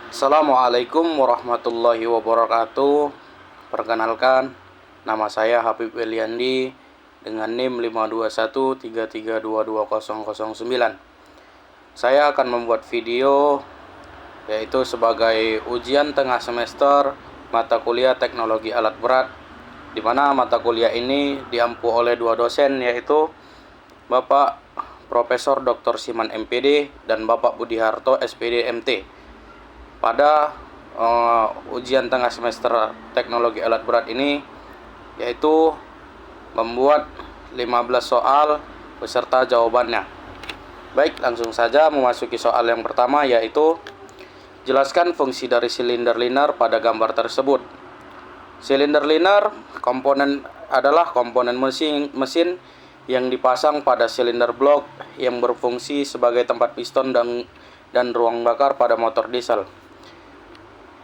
Assalamualaikum warahmatullahi wabarakatuh. Perkenalkan, nama saya Habib Eliandi dengan NIM 52133220009. Saya akan membuat video yaitu sebagai ujian tengah semester mata kuliah Teknologi Alat Berat, di mana mata kuliah ini diampu oleh dua dosen, yaitu Bapak Profesor Dr. Siman MPD dan Bapak Budi Harto SPD MT. Pada ujian tengah semester Teknologi Alat Berat ini, yaitu membuat 15 soal beserta jawabannya. Baik, langsung saja memasuki soal yang pertama, yaitu jelaskan fungsi dari silinder linear pada gambar tersebut. Silinder linear adalah komponen mesin yang dipasang pada silinder blok yang berfungsi sebagai tempat piston dan ruang bakar pada motor diesel.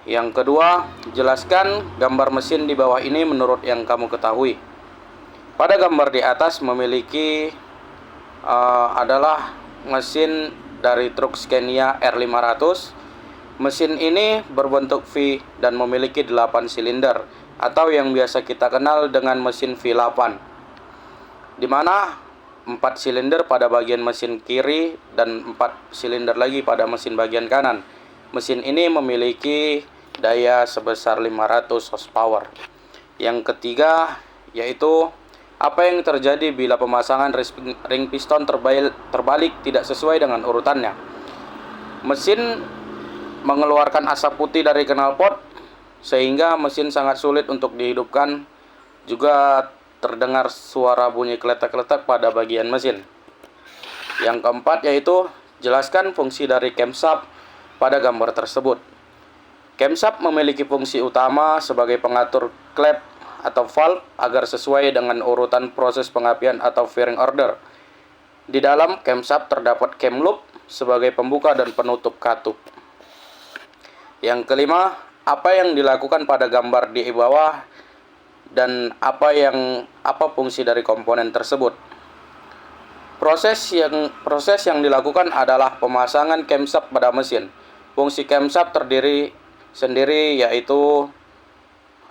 Yang kedua, jelaskan gambar mesin di bawah ini menurut yang kamu ketahui. Pada gambar di atas memiliki adalah mesin dari truk Scania R500. Mesin ini berbentuk V dan memiliki 8 silinder atau yang biasa kita kenal dengan mesin V8, di mana 4 silinder pada bagian mesin kiri dan 4 silinder lagi pada mesin bagian kanan. Mesin ini memiliki daya sebesar 500 horsepower. Yang ketiga, yaitu apa yang terjadi bila pemasangan ring piston terbalik tidak sesuai dengan urutannya. Mesin mengeluarkan asap putih dari knalpot sehingga mesin sangat sulit untuk dihidupkan. Juga terdengar suara bunyi keletak-keletak pada bagian mesin. Yang keempat, yaitu jelaskan fungsi dari camshaft pada gambar tersebut. Camshaft memiliki fungsi utama sebagai pengatur klep atau valve agar sesuai dengan urutan proses pengapian atau firing order. Di dalam camshaft terdapat cam loop sebagai pembuka dan penutup katup. Yang kelima, apa yang dilakukan pada gambar di bawah dan apa fungsi dari komponen tersebut. Proses yang dilakukan adalah pemasangan camshaft pada mesin. Fungsi camshaft sendiri yaitu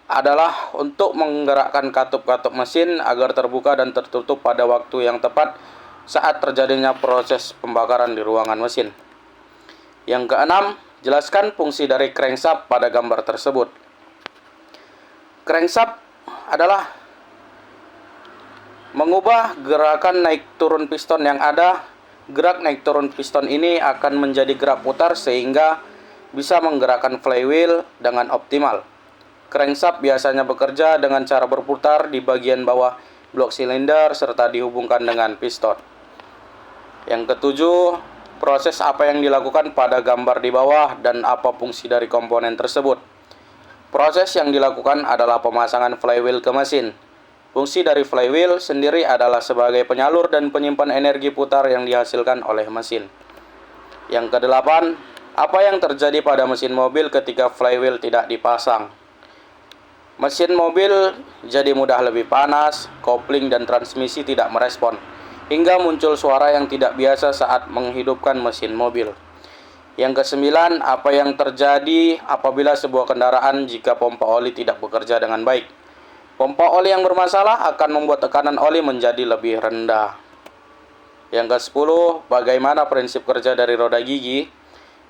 adalah untuk menggerakkan katup-katup mesin agar terbuka dan tertutup pada waktu yang tepat saat terjadinya proses pembakaran di ruangan mesin. Yang keenam, jelaskan fungsi dari crankshaft pada gambar tersebut. Crankshaft adalah mengubah gerakan naik turun piston yang ada. Gerak naik turun piston ini akan menjadi gerak putar sehingga bisa menggerakkan flywheel dengan optimal. Crankshaft biasanya bekerja dengan cara berputar di bagian bawah blok silinder serta dihubungkan dengan piston. Yang ketujuh, proses apa yang dilakukan pada gambar di bawah dan apa fungsi dari komponen tersebut. Proses yang dilakukan adalah pemasangan flywheel ke mesin. Fungsi dari flywheel sendiri adalah sebagai penyalur dan penyimpan energi putar yang dihasilkan oleh mesin. Yang kedelapan, apa yang terjadi pada mesin mobil ketika flywheel tidak dipasang? Mesin mobil jadi mudah lebih panas, kopling dan transmisi tidak merespon, hingga muncul suara yang tidak biasa saat menghidupkan mesin mobil. Yang kesembilan, apa yang terjadi apabila sebuah kendaraan jika pompa oli tidak bekerja dengan baik? Pompa oli yang bermasalah akan membuat tekanan oli menjadi lebih rendah. Yang ke-10, bagaimana prinsip kerja dari roda gigi?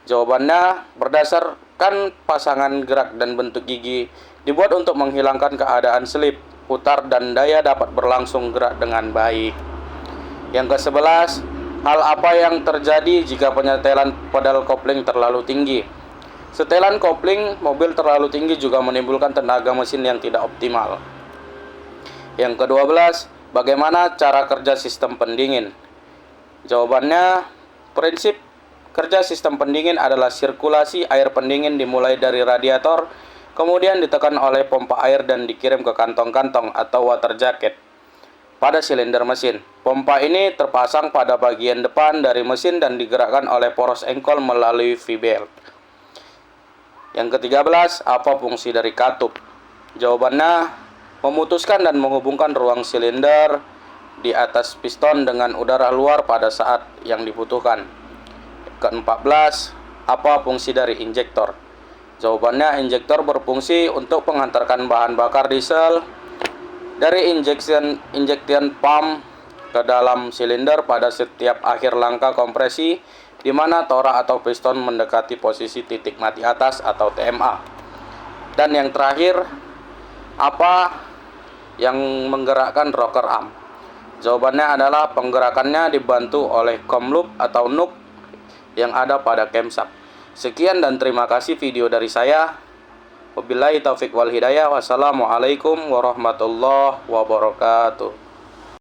Jawabannya, berdasarkan pasangan gerak dan bentuk gigi dibuat untuk menghilangkan keadaan selip, putar, dan daya dapat berlangsung gerak dengan baik. Yang ke-11, hal apa yang terjadi jika penyetelan pedal kopling terlalu tinggi? Setelan kopling mobil terlalu tinggi juga menimbulkan tenaga mesin yang tidak optimal. Yang ke-12, bagaimana cara kerja sistem pendingin? Jawabannya, prinsip kerja sistem pendingin adalah sirkulasi air pendingin dimulai dari radiator, kemudian ditekan oleh pompa air dan dikirim ke kantong-kantong atau water jacket pada silinder mesin. Pompa ini terpasang pada bagian depan dari mesin dan digerakkan oleh poros engkol melalui V-belt. Yang ke-13, apa fungsi dari katup? Jawabannya, memutuskan dan menghubungkan ruang silinder di atas piston dengan udara luar pada saat yang dibutuhkan. Ke-14, apa fungsi dari injektor? Jawabannya, injektor berfungsi untuk mengantarkan bahan bakar diesel dari injection pump ke dalam silinder pada setiap akhir langkah kompresi, di mana torak atau piston mendekati posisi titik mati atas atau TMA. Dan yang terakhir, apa yang menggerakkan rocker arm? Jawabannya adalah penggerakannya dibantu oleh com loop atau nook yang ada pada camshaft. Sekian dan terima kasih video dari saya. Wabillahi taufik wal hidayah. Wassalamualaikum warahmatullahi wabarakatuh.